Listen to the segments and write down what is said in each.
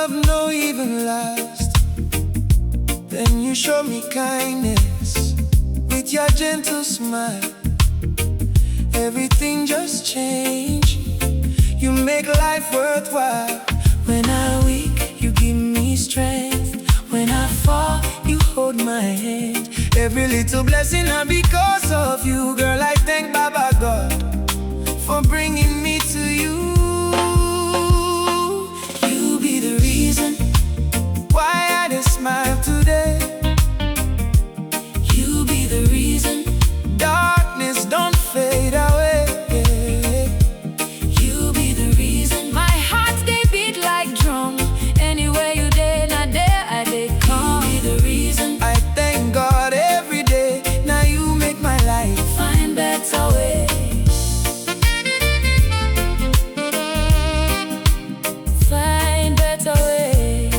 love no even last. Then you show me kindness with your gentle smile. Everything just changed. You make life worthwhile. When I'm weak, you give me strength. When I fall, you hold my hand. Every little blessing are because of you. Girl, I thank Baba God for bringing me to you. You be the reason why I just smile today. You be the reason darkness don't fade away. You be the reason my heart they beat like drum. Anywhere you day, not there I they come. You be the reason I thank God every day. Now you make my life find better way. Find better way.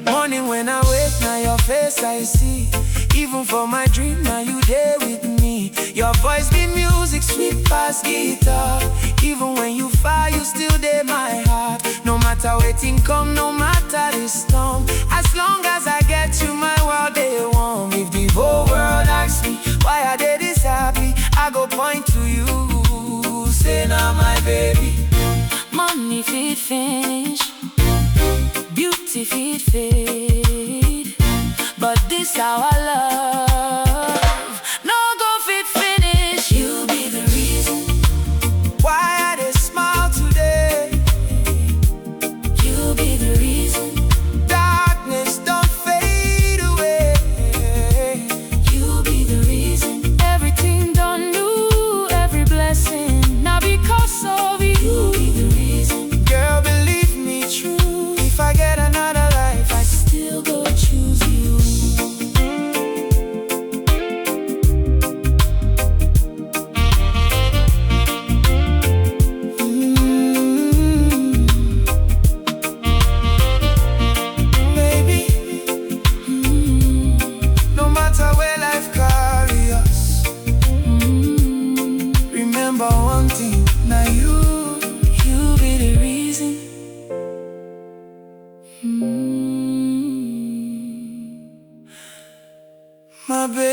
Morning when I wake, now your face I see. Even for my dream, now you there with me. Your voice be music, sweet past guitar. Even when you far, you still there my heart. No matter waiting come, no matter the storm. As long as I get you, my world they warm. If the whole world asks me why are they this happy, I go point to you. Say now my baby. Money fit finish, beauty fit fade, but this our love no go fit finish. You be the reason why I dey smile today. You be the reason darkness don't fade away. You be the reason everything done new, every blessing now because of you. You be the reason, girl, believe me true. If I get another life, I still go choose you. Baby, no matter where life carry us, remember one thing, now you be the reason. My baby.